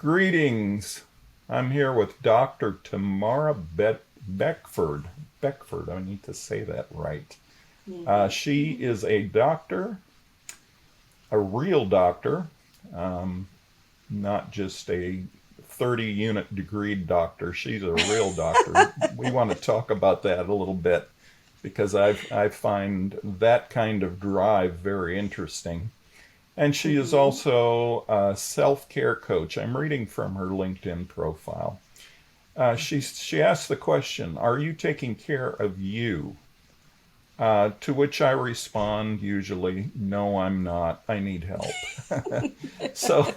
Greetings. I'm here with Dr. Tamara Beckford. Beckford, I need to say that right. She Mhm. is a doctor, a real doctor, um, not just a 30 unit degree doctor. She's a real doctor. We want to talk about that a little bit because I find that kind of drive very interesting. And she is Mhm. also a self care coach. I'm reading from her LinkedIn profile. She asked the question, "Are you taking care of you?" To which I respond usually, "No, I'm not. I need help." So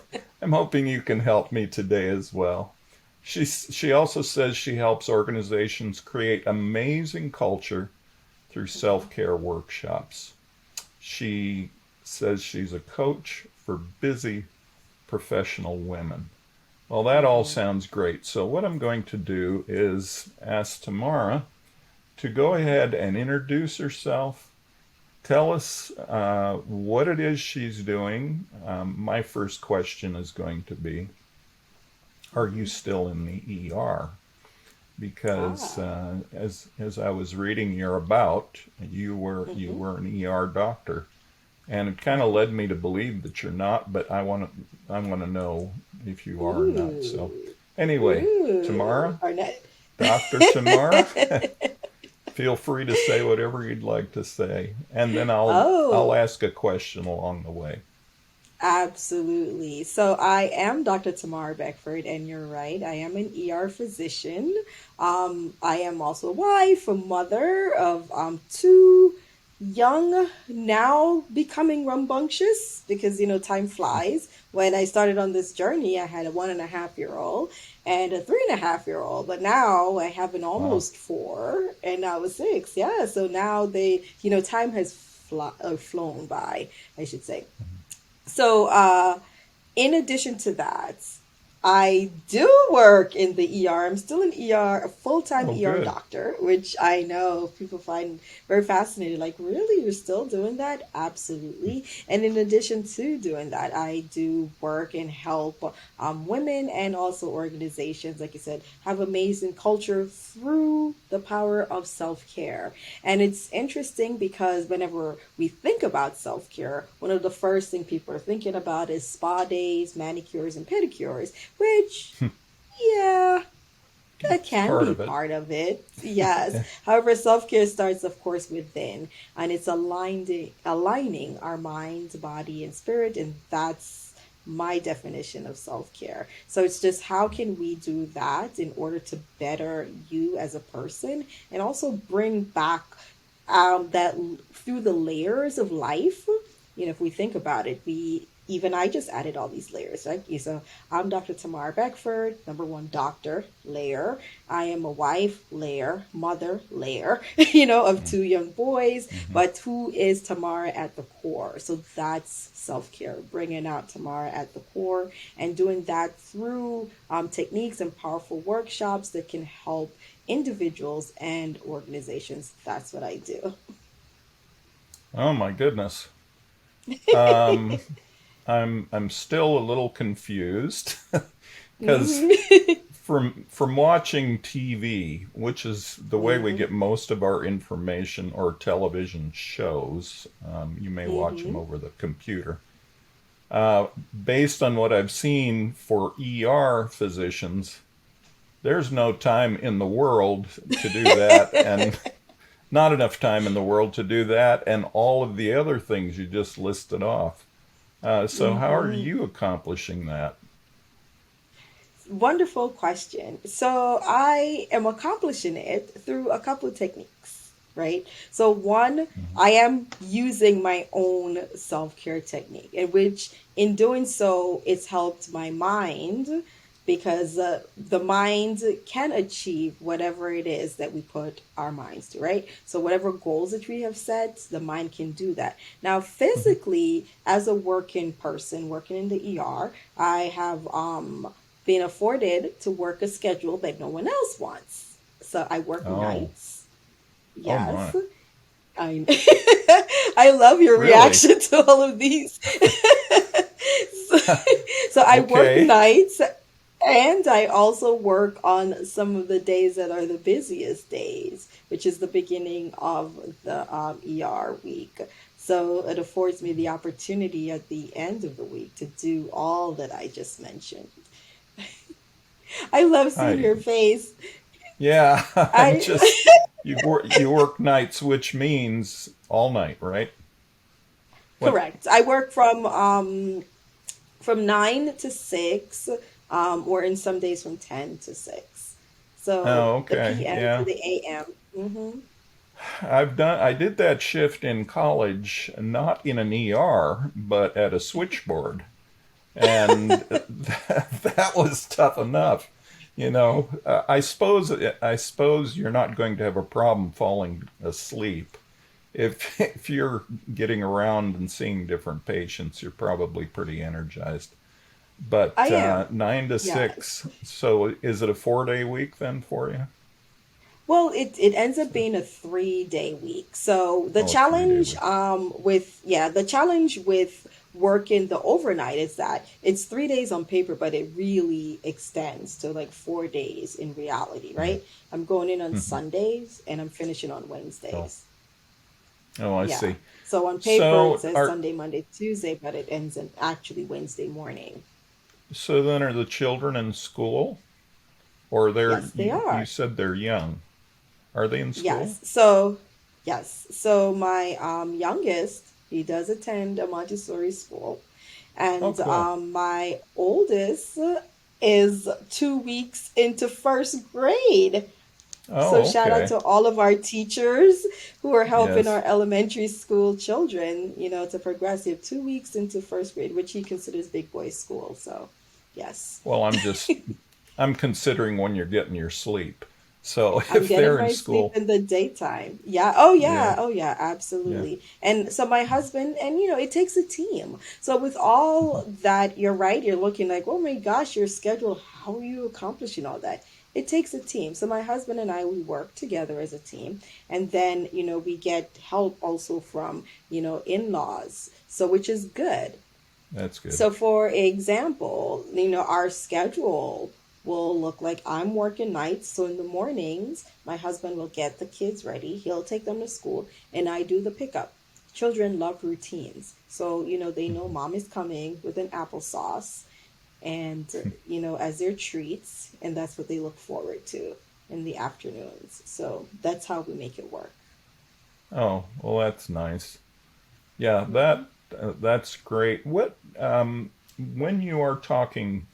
I'm hoping you can help me today as well. She also says she helps organizations create amazing culture through self care workshops. She says she's a coach for busy professional women. Well, that all Mhm. sounds great. So, what I'm going to do is ask Tamara to go ahead and introduce herself. Tell us what it is she's doing. My first question is going to be, are you Mhm. still in the ER? Because Ah. as I was reading your about, you Mhm. were an ER doctor, and it kind of Mhm. led me to believe that you're not. But I want to know if you are or not. So Ooh. anyway, Ooh. Tamara, Arnett. Dr. Tamara, feel free to say whatever you'd like to say, and then I'll Oh, ask a question along the way. absolutely. So I am Dr. Tamara Beckford, and you're right. I am an ER physician. I am also a wife, a mother of two young, now becoming rambunctious because time flies. When I started on this journey, I had a 1.5 year old and a 3.5 year old, but now I have an Wow. almost four and now a six. Yeah, so now time has flown by, I should say. So, in addition to that, I do work in the ER. I'm still an ER, a full-time Oh, ER good. doctor, which I know people find very fascinating. Like, really, you're still doing that? Absolutely. And in addition to doing that, I do work and help women and also organizations, like you said, have amazing culture through the power of self-care. And it's interesting because whenever we think about self care, one of the first thing people are thinking about is spa days, manicures, and pedicures, which, yeah, that It's can part be of it. part of it. Yes. However, self care starts, of course, within, and it's aligning our mind, body, and spirit, and that's my definition of self care. So it's just how can we do that in order to better you as a person and also bring back through the layers of life. If we think about it, I just added all these layers, right? So I'm Dr. Tamara Beckford, number one doctor, layer. I am a wife, layer, mother, layer, of two young boys, Mm-hmm. but who is Tamara at the core? So that's self care, bringing out Tamara at the core and doing that through techniques and powerful workshops that can help individuals and organizations. That's what I do. Oh my goodness. Um, I'm still a little confused because Mhm. from watching TV, which is the way we Mhm. get most of our information or television shows, you may watch them Mhm. over the computer. Uh, Based on what I've seen for ER physicians, there's no time in the world to do that, and not enough time in the world to do that, and all of the other things you just listed off. So, how are Mhm. you accomplishing that? Wonderful question. So I am accomplishing it through a couple of techniques, right? So one, Mm-hmm. I am using my own self-care technique, in which in doing so, it's helped my mind because the mind can achieve whatever it is that we put our minds to, right? So whatever goals that we have set, the mind can do that. Now, Mm-hmm. physically, as a working person working in the ER, I have being afforded to work a schedule that no one else wants. So I work Oh, nights. oh Yes. my. I I love your Really? reaction to all of these. so, so I work Okay. nights. And I also work on some of the days that are the busiest days, which is the beginning of the ER week. So it affords me the opportunity at the end of the week to do all that I just mentioned. I love seeing I your face. Yeah, I'm I just you work nights, which means all night, right? What? correct. I work from 9 to 6, or in some days from 10 to 6. So Oh, the okay. PM to Yeah. the AM. Hmm. I did that shift in college, not in an ER, but at a switchboard. And that was tough enough. I suppose you're not going to have a problem falling asleep. If you're getting around and seeing different patients, you're probably pretty energized. I But am. nine to Yes. six. So is it a 4 day week then for you? Well, it ends up being a 3-day week. So the Oh, a 3 day challenge week. the challenge with working the overnight is that it's 3 days on paper, but it really extends to like 4 days in reality, right? I'm going in on Mm-hmm. Sundays and I'm finishing on Oh, Wednesdays. oh, I Yeah. see. So on paper it So says are Sunday, Monday, Tuesday, but it ends in actually Wednesday morning. so then are the children in school, or Yes, they you are. said they're young? Are they in school? Yes. So, yes. So my youngest, he does attend a Montessori school, Oh, and cool. my oldest is 2 weeks into first grade. So Oh, shout out okay. to all of our teachers who are helping our Yes. elementary school children, to progress. He 2 weeks into first grade, which he considers big boy school. So, yes. Well, I'm considering when you're getting your sleep. So I'm if getting they're in my sleep school, in the daytime. Yeah. Oh yeah, yeah. Oh yeah. yeah. Absolutely. And so my husband, and it takes a team. So with all that, you're right. You're looking like, oh my gosh, your schedule. How are you accomplishing all that? It takes a team. So my husband and I, we work together as a team, and then we get help also from in-laws. So which is good. That's good. So, for example, our schedule will look like I'm working nights. So, in the mornings, my husband will get the kids ready. He'll take them to school, and I do the pickup. Children love routines. So, they know mom is coming with an applesauce and, as their treats. And that's what they look forward to in the afternoons. So, that's how we make it work. Oh, well, that's nice. Yeah, Hmm. that's great. What when you are talking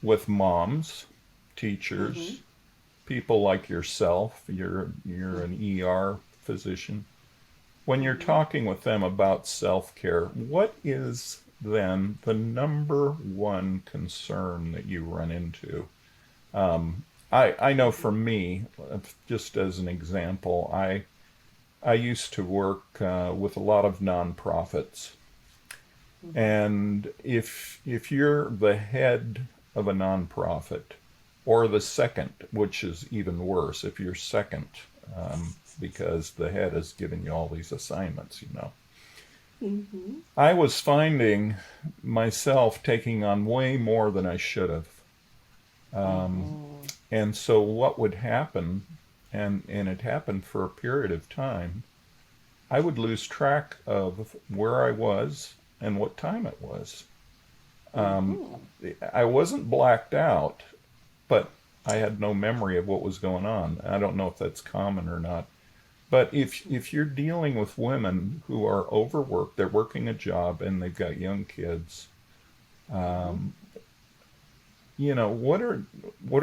with moms, Hmm. teachers, people like yourself, you're an ER physician. When you're Hmm. talking with them about self-care, what is then the number one concern that you run into? I know for me, just as an example, I used to work with a lot of nonprofits, Hmm. and if you're the head of a nonprofit, or the second, which is even worse, if you're second, because the head is giving you all these assignments. Hmm. I was finding myself taking on way more than I should have. Hmm. And so what would happen, and it happened for a period of time, I would lose track of where I was and what time it was. Um, Hmm. I wasn't blacked out, but I had no memory of what was going on. I don't know if that's common or not. But if you're dealing with women who are overworked, they're working a job and they've got young kids, Hmm. um, what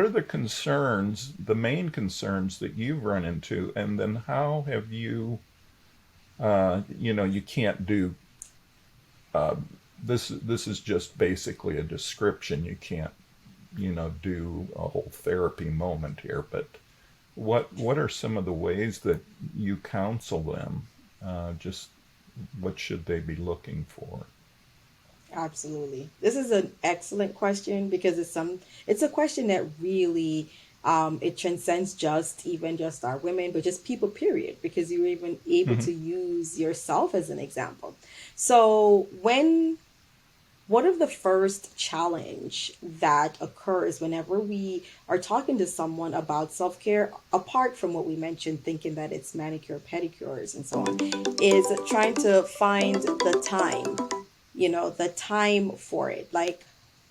are the concerns, the main concerns that you've run into, and then how have you can't do uh, this is just basically a description. You can't do a whole therapy moment here, but what are some of the ways that you counsel them? Just what should they be looking for? Absolutely. This is an excellent question because it's a question that really it transcends just our women, but just people period, because you're even able Hmm. to use yourself as an example. So when one of the first challenge that occurs whenever we are talking to someone about self-care, apart from what we mentioned, thinking that it's manicure, pedicures, and so on, is trying to find the time, the time for it. Like,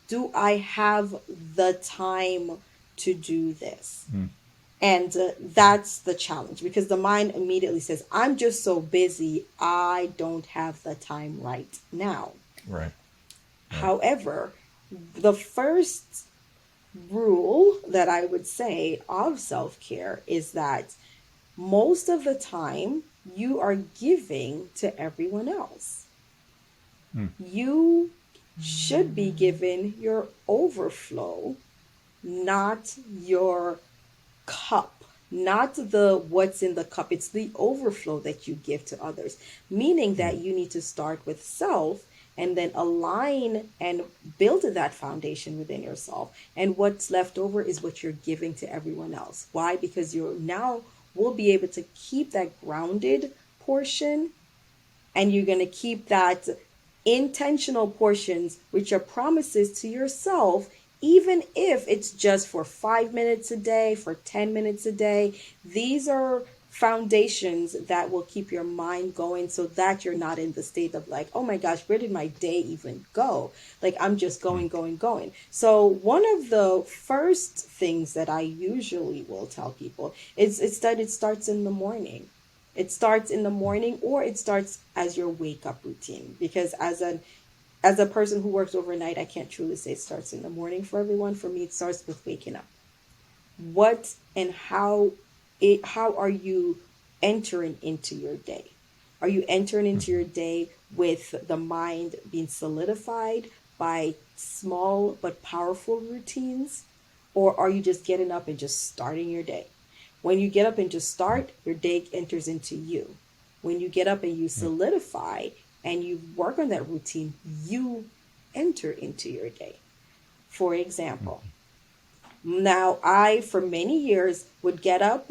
do I have the time to do this? Mm. And that's the challenge, because the mind immediately says, I'm just so busy, I don't have the time right now. Right. Right. However, the first rule that I would say of self care is that most of the time you are giving to everyone else. Mm. You should be given your overflow, not your cup, not the what's in the cup. It's the overflow that you give to others, meaning Mm. that you need to start with self and then align and build that foundation within yourself. And what's left over is what you're giving to everyone else. Why? Because you now will be able to keep that grounded portion, and you're going to keep that intentional portions, which are promises to yourself, even if it's just for 5 minutes a day, for 10 minutes a day. These are foundations that will keep your mind going, so that you're not in the state of like, oh my gosh, where did my day even go? Like, I'm just Mm. going, going, going. So one of the first things that I usually will tell people is that it starts in the morning. It starts in the morning, or it starts as your wake up routine. Because as a person who works overnight, I can't truly say it starts in the morning for everyone. For me, it starts with waking up. What and how are you entering into your day? Are you entering into Mm. your day with the mind being solidified by small but powerful routines? Or are you just getting up and just starting your day? When you get up and just Mm. start, your day enters into you. When you get up and you Mm. solidify and you work on that routine, you enter into your day. For example, now I, for many years, would get up,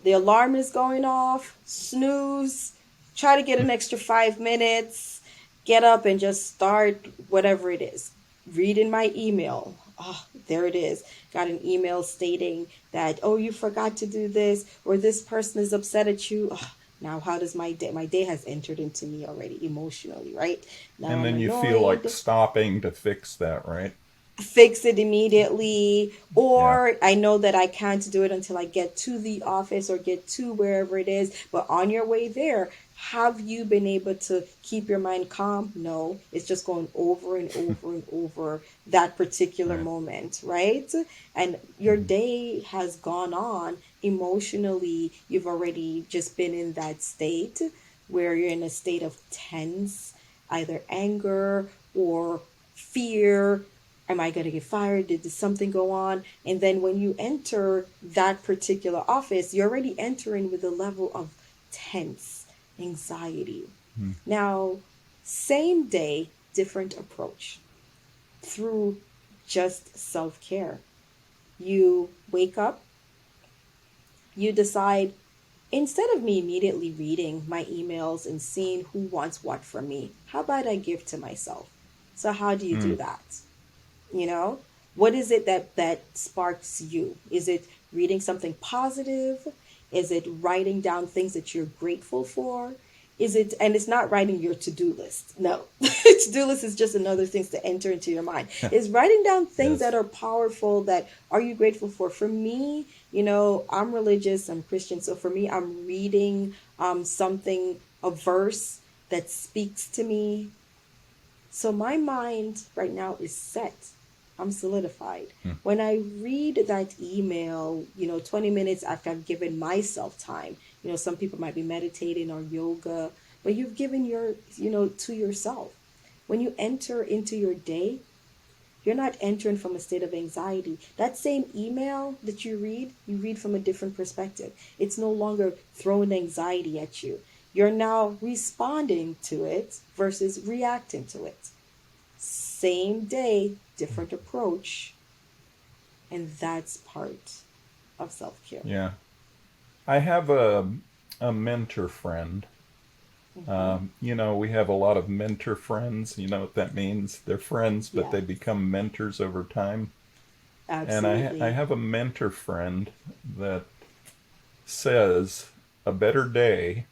the alarm is going off, snooze, try to get an extra 5 minutes, get up and just start whatever it is. Reading my email. Oh, there it is. Got an email stating that, oh, you forgot to do this, or this person is upset at you. Oh, now, how does my day? My day has entered into me already emotionally, right? Now And I'm then you feel like annoyed, stopping to fix that, right? fix it immediately, Yeah. or I know that I can't do it until I get to the office or get to wherever it is. But on your way there, have you been able to keep your mind calm? No, it's just going over and over and over that particular Right. moment, right? And your Mm-hmm. day has gone on emotionally. You've already just been in that state where you're in a state of tense, either anger or fear. Am I going to get fired? Did something go on? And then when you enter that particular office, you're already entering with a level of tense anxiety. Mm. Now, same day, different approach through just self care. You wake up, you decide, instead of me immediately reading my emails and seeing who wants what from me, how about I give to myself? So, how do you do Mm. that? You know, what is it that sparks you? Is it reading something positive? Is it writing down things that you're grateful for? Is it, and it's not writing your to-do list, no. To-do list is just another things to enter into your mind. Is writing down things that Yes. are powerful, that are you grateful for me, I'm religious, I'm Christian, so for me, I'm reading something, a verse that speaks to me, so my mind right now is set. I'm solidified. Mm. When I read that email, 20 minutes after I've given myself time, some people might be meditating or yoga, but you've given to yourself. When you enter into your day, you're not entering from a state of anxiety. That same email that you read from a different perspective. It's no longer throwing anxiety at you. You're now responding to it versus reacting to it. Same day, different approach. And that's part of self care. Yeah. I have a mentor friend, Mm-hmm. We have a lot of mentor friends. You know what that means? They're friends, but they Yes, become mentors over time. And I absolutely. have a mentor friend that says a better day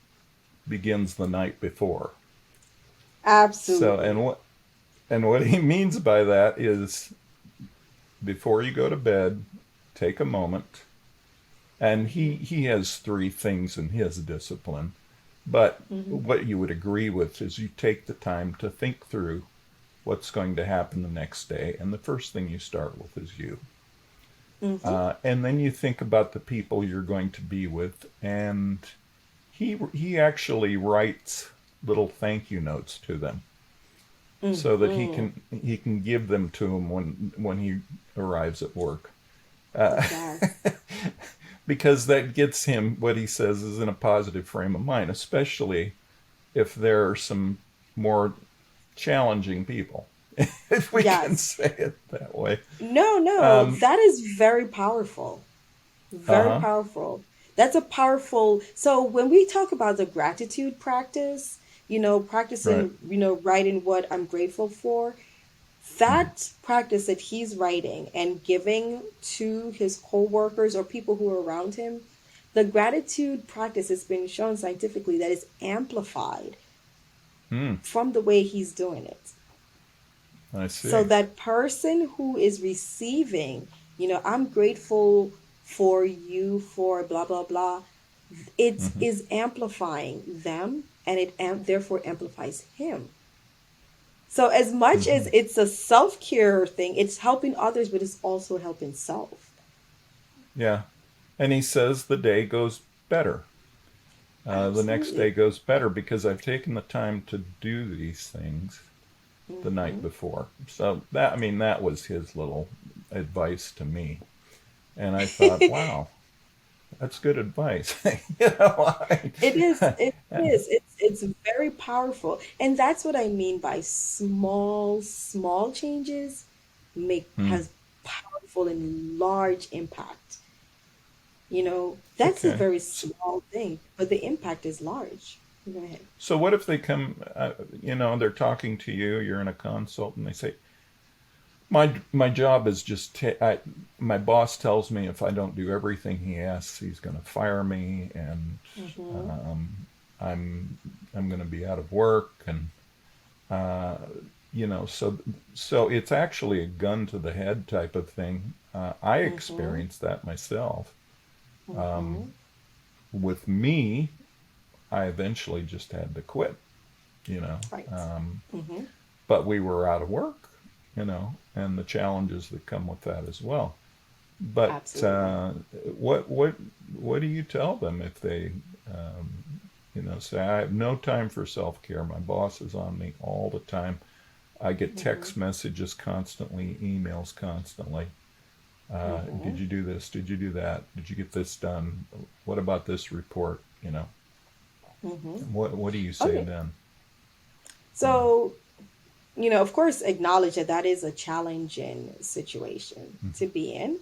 begins the night before. So, Absolutely. and what he means by that is before you go to bed, take a moment. And Mm-hmm. he has three things in his discipline. But Mm-hmm. what you would agree with is you take the time to think through what's going to happen the next day. And the first thing you start with is you. Mm-hmm. And then you think about the people you're going to be with. And he actually writes little thank you notes to them so that Mm-hmm. he can give them to him when he arrives at work. Uh, Yes. because that gets him what he says is in a positive frame of mind, especially if there are some more challenging people, if we can Yes. say it that way. No, no, Um, that is very powerful. uh Very huh. powerful. That's a powerful. So when we talk about the gratitude practice, Right. practicing, writing what I'm grateful for, Mm-hmm. that practice that he's writing and giving to his coworkers or people who are around him, the gratitude practice has been shown scientifically that is amplified Mm, from the way he's doing it. I So see. that person who is receiving, I'm grateful for you for blah blah blah, it Mm-hmm. is amplifying them and therefore amplifies him. So as much Mm-hmm. as it's a self-care thing, it's helping others, but it's also helping self. Yeah. And he says the day goes better. The next day Absolutely. goes better because I've taken the time to do these things the night Hmm. before. So that, I mean, that was his little advice to me. And I thought, wow, that's good advice. you know, It is. I, It is. It's very powerful, and that's what I mean by small changes make hmm, has powerful and large impact. That's a okay. very So, small thing, but the impact is large. Go ahead. so what if they come, they're talking to you, you're in a consult, and they say, my job is my boss tells me if I don't do everything he asks, he's going to fire me, and Mm-hmm. um, I'm I'm going to be out of work, and uh, so it's actually a gun to the head type of thing. I Mm-hmm. experienced that myself. Mm-hmm. Um, with me, I eventually just had to quit. You know, Right. um, Mm-hmm. but we were out of work. And the challenges that come with that as well. But Absolutely. what do you tell them if they say I have no time for self care? My boss is on me all the time. I get Mm-hmm. text messages constantly, emails constantly. Mm-hmm. Did you do this? Did you do that? Did you get this done? What about this report? Mm-hmm. What do you say Okay. then? Yeah. So, of course, acknowledge that that is a challenging situation to be in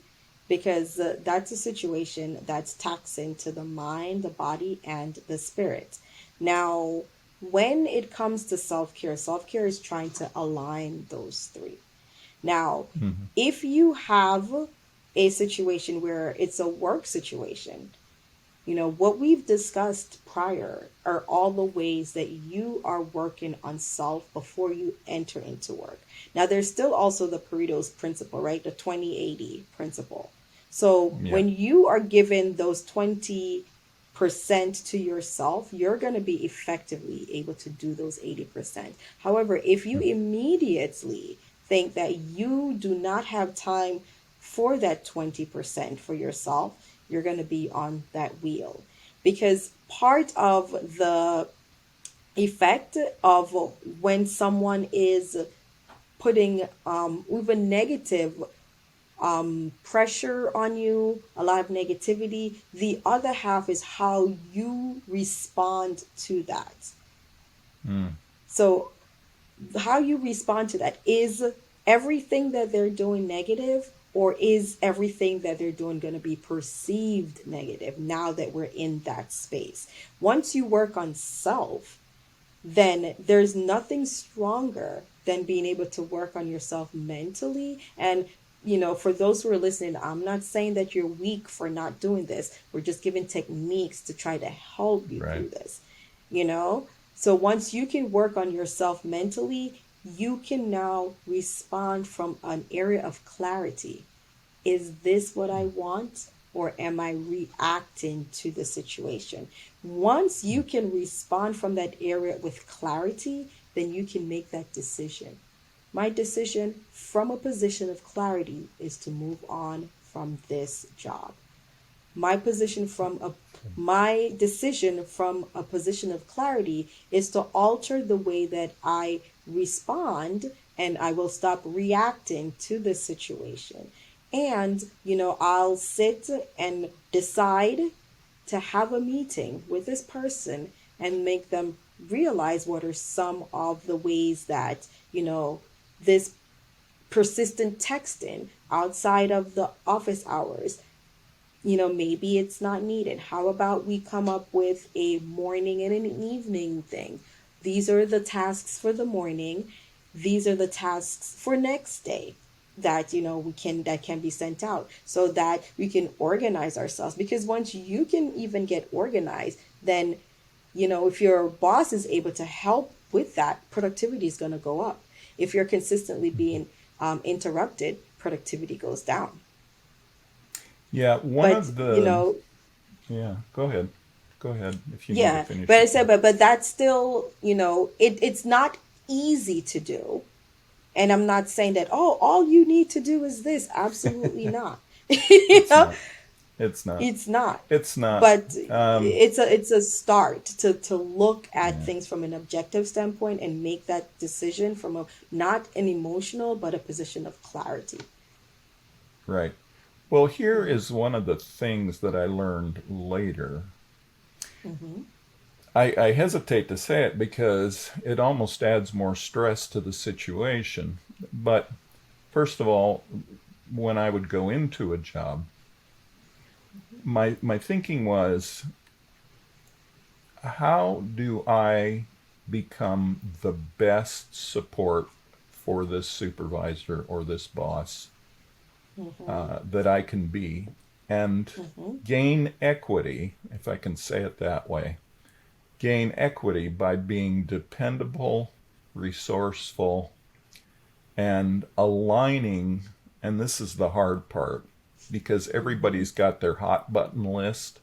because that's a situation that's taxing to the mind, the body, and the spirit. Now, when it comes to self care is trying to align those three. Now, Mm-hmm. if you have a situation where it's a work situation, what we've discussed prior are all the ways that you are working on self before you enter into work. Now, there's still also the Pareto's principle, right? The 20/80 principle. So Yeah. when you are given those 20% to yourself, you're going to be effectively able to do those 80%. However, if you immediately think that you do not have time for that 20% for yourself, you're going to be on that wheel. Because part of the effect of when someone is putting even negative pressure on you, a lot of negativity, the other half is how you respond to that. Mm. So, how you respond to that is everything that they're doing negative, or is everything that they're doing going to be perceived negative now that we're in that space? Once you work on self, then there's nothing stronger than being able to work on yourself mentally. And, for those who are listening, I'm not saying that you're weak for not doing this. We're just giving techniques to try to help you Right. through this, you know? So once you can work on yourself mentally, you can now respond from an area of clarity. Is this what I want? Or am I reacting to the situation? Once you can respond from that area with clarity, then you can make that decision. My decision from a position of clarity is to move on from this job. My position from a My decision from a position of clarity is to alter the way that I respond, and I will stop reacting to the situation. And, I'll sit and decide to have a meeting with this person and make them realize what are some of the ways that, this persistent texting outside of the office hours, maybe it's not needed. How about we come up with a morning and an evening thing? These are the tasks for the morning. These are the tasks for next day that that can be sent out so that we can organize ourselves, because once you can even get organized, then if your boss is able to help with that, productivity is going to go up. If you're consistently being interrupted, productivity goes down. Yeah, one But of the, yeah, go ahead. Go ahead if you need to yeah, finish but I your said, thought. but that's still, it's not easy to do. And I'm not saying that, oh, all you need to do is this. Absolutely not. you It's know, not. It's not. it's not. It's not. But it's a start to look at Yeah, things from an objective standpoint and make that decision from a not an emotional but a position of clarity. right. Well, here Hmm. is one of the things that I learned later. Hmm. I hesitate to say it because it almost adds more stress to the situation. But first of all, when I would go into a job, my thinking was, how do I become the best support for this supervisor or this boss Hmm. that I can be, and Hmm. gain equity, if I can say it that way, gain equity by being dependable, resourceful, and aligning. And this is the hard part because Hmm. everybody's got their hot button list,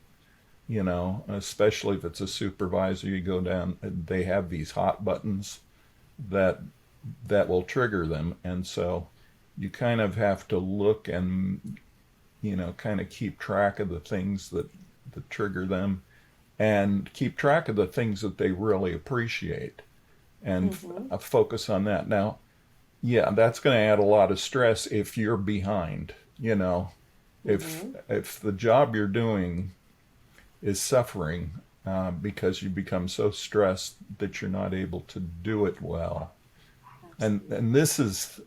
especially if it's a supervisor. You go down, they have these hot buttons that will trigger them. And so you kind of have to look and kind of keep track of the things that trigger them, and keep track of the things that they really appreciate, and Hmm. focus on that. Now, yeah, that's going to add a lot of stress if you're behind. If Hmm. the job you're doing is suffering because you become so stressed that you're not able to do it well. And Absolutely. this is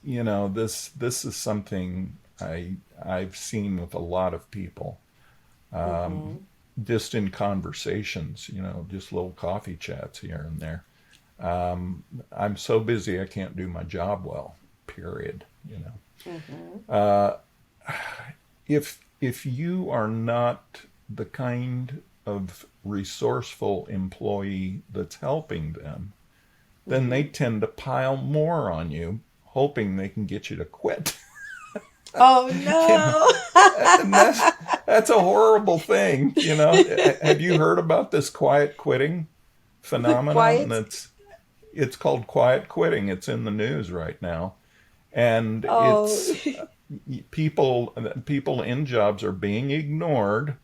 this is something I've seen with a lot of people, Hmm. just in conversations, just little coffee chats here and there. I'm so busy I can't do my job well. Period. Hmm. If you are not the kind of resourceful employee that's helping them, then they Hmm. tend to pile more on you, hoping they can get you to quit. Oh you know, no. and that's a horrible thing. Have you heard about this quiet quitting The phenomenon? quiet. It's called quiet quitting. It's in the news right now, and Oh. it's people in jobs are being ignored,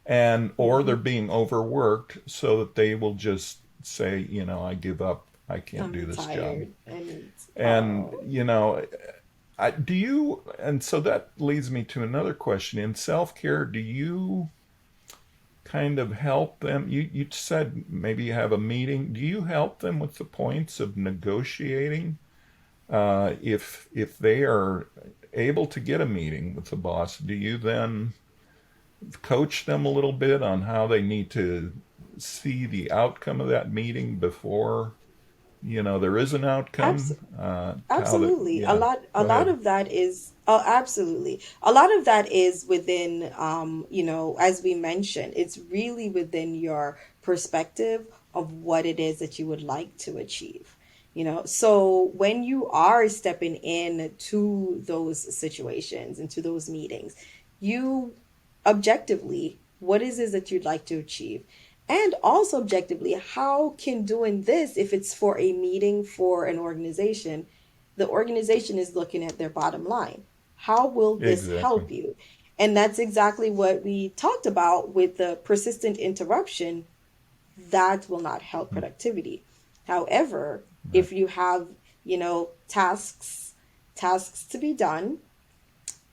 and or they're Hmm. being overworked, so that they will just say, I give up. I can't I'm do this job. retired. I need. And Oh. do you? And so that leads me to another question. In self care, do you kind of help them? You said maybe you have a meeting. Do you help them with the points of negotiating? If they are able to get a meeting with the boss, do you then coach them a little bit on how they need to see the outcome of that meeting before there is an outcome. How that Absolutely. Yeah, A go lot ahead. of that is absolutely. A lot of that is within as we mentioned, it's really within your perspective of what it is that you would like to achieve. So when you are stepping in to those situations, into those meetings, you objectively, what is it that you'd like to achieve? And also objectively, how can doing this, if it's for a meeting for an organization, the organization is looking at their bottom line. How will this Exactly. help you? And that's exactly what we talked about with the persistent interruption. That will not help Mm, productivity. However, right. if you have, tasks to be done,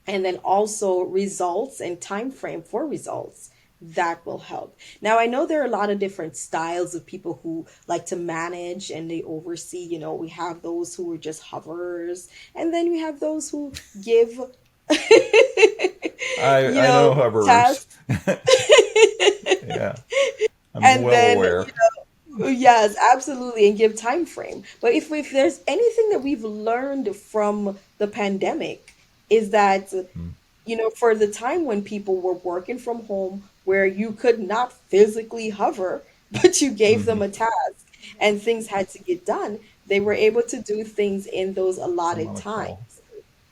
and then also results and time frame for results, that will help. Now I know there are a lot of different styles of people who like to manage and they oversee. We have those who are just hovers, and then we have those who give I know hovers. tasks. Yeah, I'm And well then aware. yes, absolutely, and give time frame. But if there's anything that we've learned from the pandemic, is that Mm, for the time when people were working from home, where you could not physically hover, but you gave them hmm a task and things had to get done, they were able to do things in those I'm allotted on a times, call.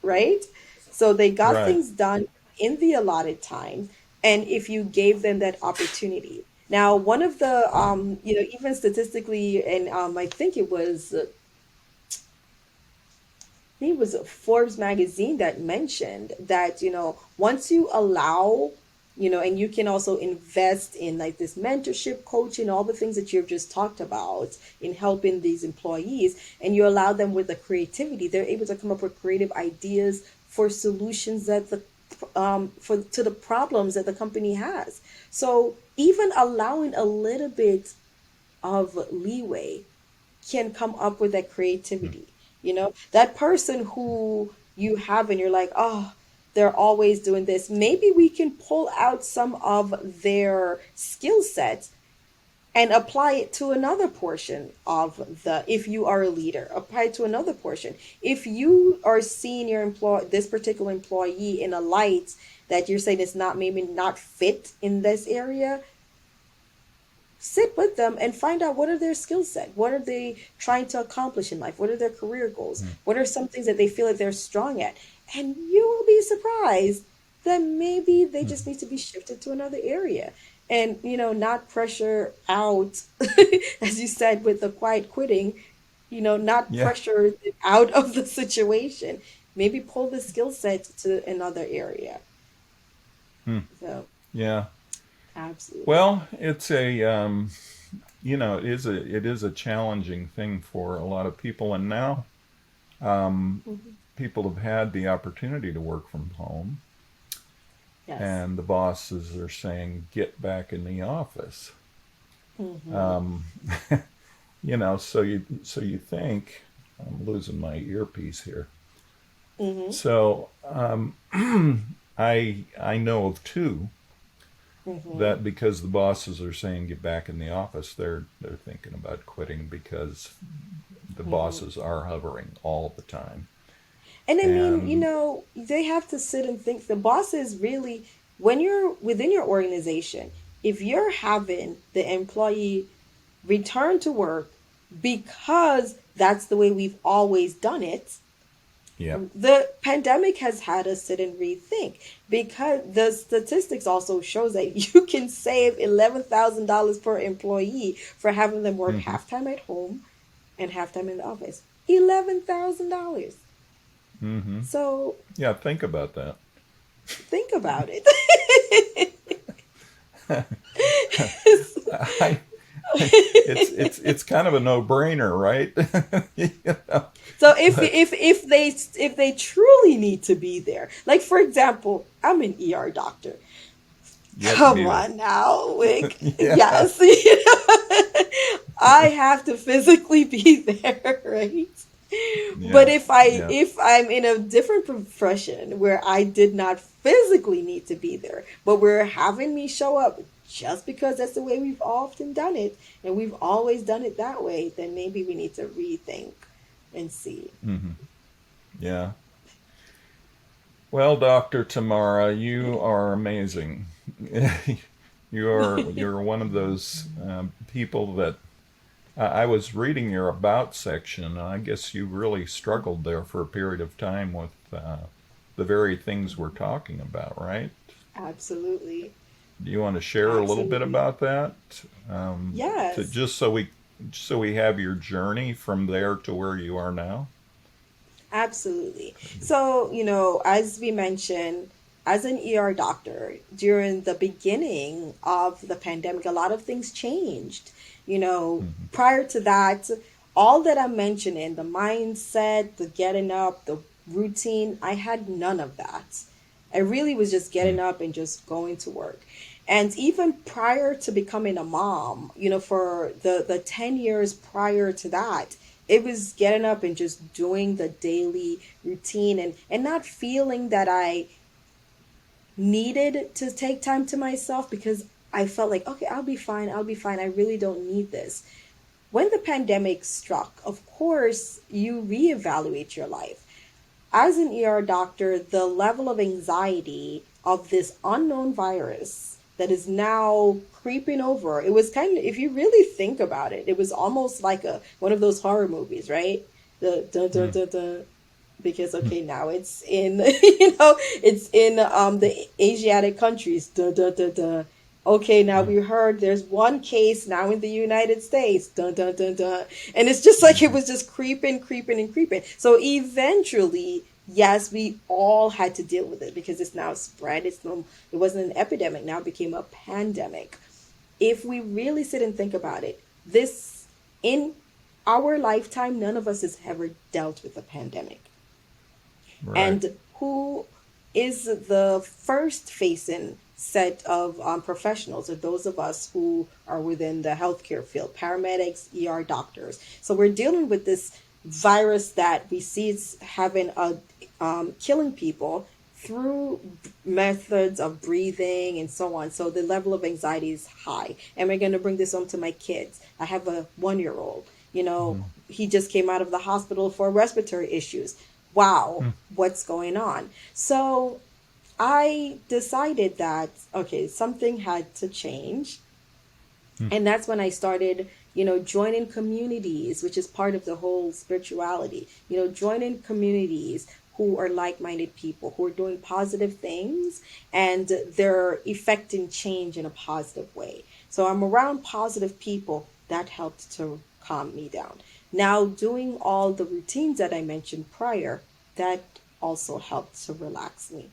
right? So they got Right. things done in the allotted time, and if you gave them that opportunity. Now, one of the, even statistically, and I think it was Forbes magazine that mentioned that, once you allow, and you can also invest in like this mentorship, coaching, all the things that you've just talked about in helping these employees, and you allow them with the creativity, they're able to come up with creative ideas for solutions that for to the problems that the company has. So even allowing a little bit of leeway can come up with that Mm, creativity. That person who you have and you're like, oh, they're always doing this. Maybe we can pull out some of their skill set and apply it to another portion of if you are a leader, apply it to another portion. If you are seeing this particular employee in a light that you're saying is not maybe not fit in this area, sit with them and find out what are their skill set, what are they trying to accomplish in life, what are their career goals, mm, what are some things that they feel like they're strong at, and you will be surprised that maybe they just mm. need to be shifted to another area. And not pressure out as you said with the quiet quitting, not Yeah. pressure out of the situation, maybe pull the skill set to another area. Mm, So yeah. absolutely. Well, it's a it is a challenging thing for a lot of people, and now um, Mhm. people have had the opportunity to work from home, Yes. and the bosses are saying, "Get back in the office." Hmm. Um, so you think I'm losing my earpiece here. Hmm. So I know of two Hmm. that because the bosses are saying get back in the office, they're thinking about quitting because the Hmm. bosses are hovering all the time. And I mean, And they have to sit and think. The boss is really, when you're within your organization, if you're having the employee return to work because that's the way we've always done it, yeah, the pandemic has had us sit and rethink, because the statistics also shows that you can save $11,000 per employee for having them work hmm half time at home and half time in the office. $11,000. hmm So yeah, think about that. think about it. I, it's kind of a no-brainer, right? You know, So if but if if they if they truly need to be there, like for example, I'm an ER doctor. yes, Come beautiful. on now, like Yeah, yes, I have to physically be there, right? But Yeah. Yeah. if I'm in a different profession where I did not physically need to be there, but we're having me show up just because that's the way we've often done it and we've always done it that way, then maybe we need to rethink and see. Hmm. Yeah. Well, Dr. Tamara, you are amazing. You're one of those people that I was reading your about section, and I guess you really struggled there for a period of time with the very things we're talking about, right? Absolutely. Do you want to share a little bit Absolutely. about that, to Yes. just so we have your journey from there to where you are now? Absolutely. So, as we mentioned, as an ER doctor, during the beginning of the pandemic, a lot of things changed. Hmm. Prior to that, all that I'm mentioning, the mindset, the getting up, the routine, I had none of that. I really was just getting up and just going to work. And even prior to becoming a mom, for the 10 years prior to that, it was getting up and just doing the daily routine and not feeling that I needed to take time to myself because I felt like, okay, I'll be fine. I'll be fine. I really don't need this. When the pandemic struck, of course, you reevaluate your life. As an ER doctor, the level of anxiety of this unknown virus that is now creeping over, it was kind of, if you really think about it, it was almost like a one of those horror movies, right? The dun dun dun dun, because okay, now it's in it's in the Asiatic countries, dun dun dun dun. Okay, now we heard there's one case now in the United States, dun dun dun dun. And it's just like it was just creeping, creeping, and creeping. So eventually, yes, we all had to deal with it because it's now spread. It wasn't an epidemic, now it became a pandemic. If we really sit and think about it, this in our lifetime, none of us has ever dealt with a pandemic. Right. And who is the first facing set of professionals are those of us who are within the healthcare field, paramedics, ER doctors. So we're dealing with this virus that we see is having a killing people through methods of breathing and so on. So the level of anxiety is high. And we're going to bring this home to my kids. I have a 1 year old. He just came out of the hospital for respiratory issues. Wow, what's going on? So I decided that, okay, something had to change. And that's when I started, joining communities, which is part of the whole spirituality, joining communities who are like minded people who are doing positive things and they're effecting change in a positive way. So I'm around positive people that helped to calm me down. Now, doing all the routines that I mentioned prior, that also helped to relax me,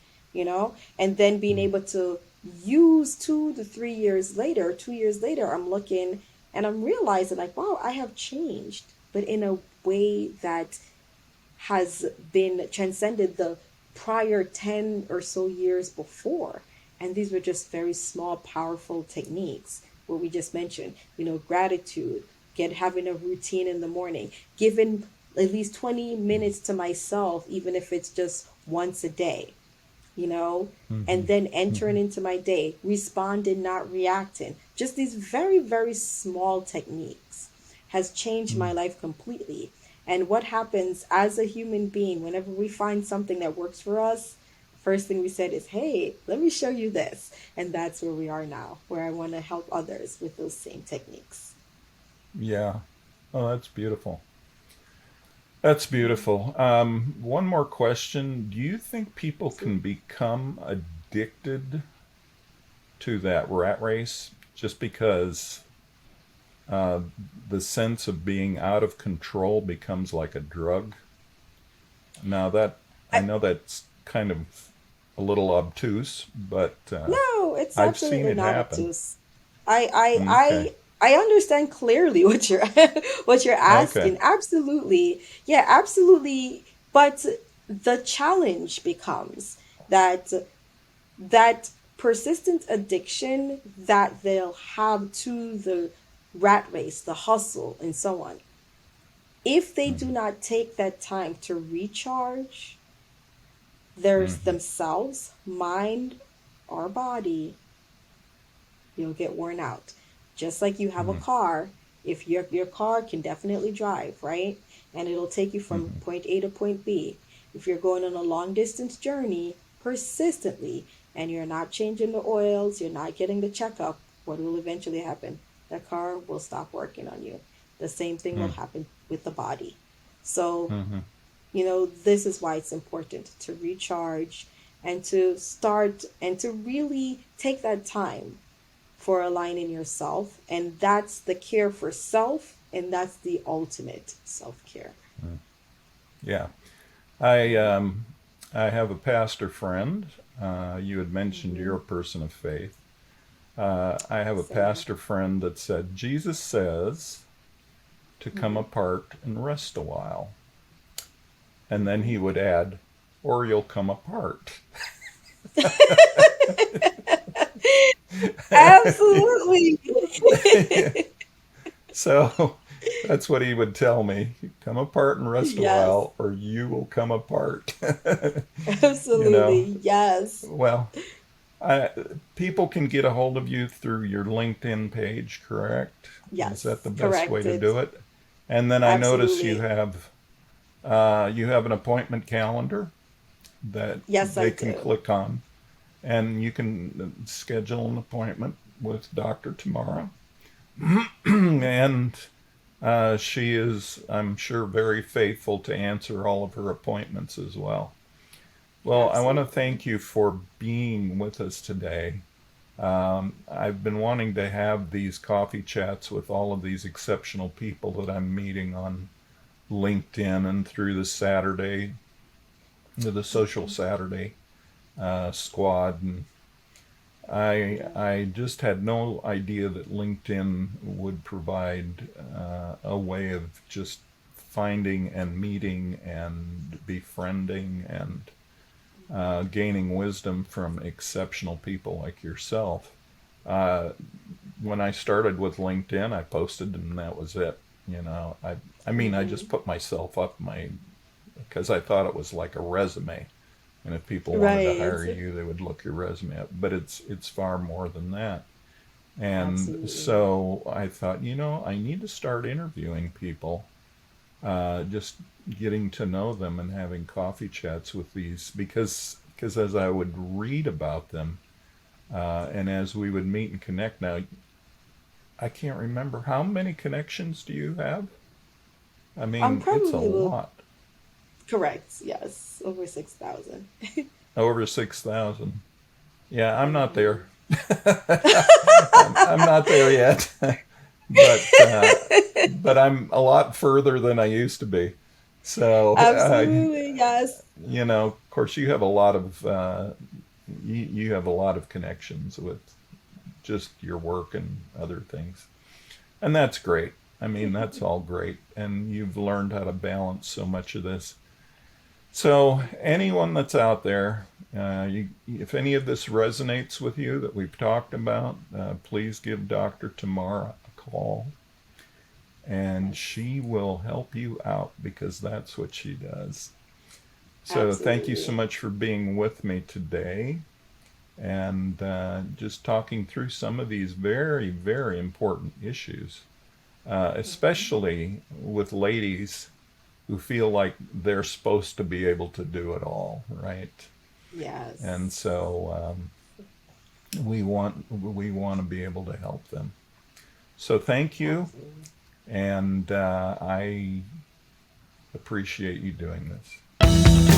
and then being able to use 2 to 3 years later, 2 years later, I'm looking and I'm realizing like, wow, I have changed, but in a way that has been transcended the prior 10 or so years before. And these were just very small, powerful techniques. What we just mentioned, gratitude, having a routine in the morning, giving at least 20 minutes to myself, even if it's just once a day, you know, and then entering into my day, responding, not reacting. Just these very, very small techniques has changed my life completely. And what happens as a human being, whenever we find something that works for us, first thing we said is, hey, let me show you this. And that's where we are now, where I want to help others with those same techniques. Yeah. Oh, that's beautiful. That's beautiful. One more question. Do you think people can Absolutely. become addicted to that rat race just because uh, the sense of being out of control becomes like a drug? Now, that I I, know that's kind of a little obtuse, but no, it's I've seen absolutely it not happen. obtuse. I I Okay. I I understand clearly what you're what you're Okay. asking. Absolutely. Yeah, absolutely. But the challenge becomes that that persistent addiction that they'll have to the rat race, the hustle, and so on. If they do Mm-hmm. not take that time to recharge there's Mm-hmm. themselves, mind or body, you'll get worn out. Just like you have a Mm-hmm. car, if your car can definitely drive, right? And it'll take you from Mm-hmm. point A to point B. If you're going on a long distance journey persistently and you're not changing the oils, you're not getting the checkup, what will eventually happen? The car will stop working on you. The same thing will happen with the body. So Mm-hmm. this is why it's important to recharge and to start and to really take that time for aligning yourself. And that's the care for self, and that's the ultimate self care. Yeah. I I have a pastor friend. You had mentioned Hmm. you're a person of faith. I have a Same. pastor friend that said Jesus says to come Hmm. apart and rest a while, and then Hmm. he would add, "Or you'll come apart." Absolutely. So that's what he would tell me: come apart and rest a Yes. while, or you will come apart. you know, Absolutely. Yes. well, I, people can get a hold of you through your LinkedIn page, correct? Is that the Yes. best way to Corrected. do it? And then I notice Absolutely. you have an appointment calendar that Yes, I they can do. click on, and you can schedule an appointment with Dr. Tamara. and she is, I'm sure, very faithful to answer all of her appointments as well. Well, I want to Absolutely. thank you for being with us today. I've been wanting to have these coffee chats with all of these exceptional people that I'm meeting on LinkedIn and through the Social Hmm. Saturday squad. And I Yeah. I just had no idea that LinkedIn would provide a way of just finding and meeting and befriending and gaining wisdom from exceptional people like yourself. Uh, when I started with LinkedIn, I posted and that was it. I mean, I just Hmm. put myself up because I thought it was like a resume, and if people wanted to Right. hire you, they would look your resume up. But it's far more than that. And Absolutely. so I thought, I need to start interviewing people, just getting to know them and having coffee chats with these because as I would read about them, and as we would meet and connect. Now, I can't remember how many connections do you have? I I'm mean, it's a probably will lot. correct. Yes, over 6,000. Over 6,000. Yeah, I'm not Hmm. there. I'm not there yet, but but I'm a lot further than I used to be. So, Absolutely. Yes. of course, you have a lot of you have a lot of connections with just your work and other things, and that's great. I mean, that's all great, and you've learned how to balance so much of this. So, anyone that's out there, if any of this resonates with you that we've talked about, please give Dr. Tamara a call and Yes. she will help you out because that's what she does. So, thank you so Absolutely. much for being with me today and just talking through some of these very, very important issues, Hmm. especially with ladies who feel like they're supposed to be able to do it all, right? And Yes. so we want to be able to help them. So thank you, Absolutely. and I appreciate you doing this.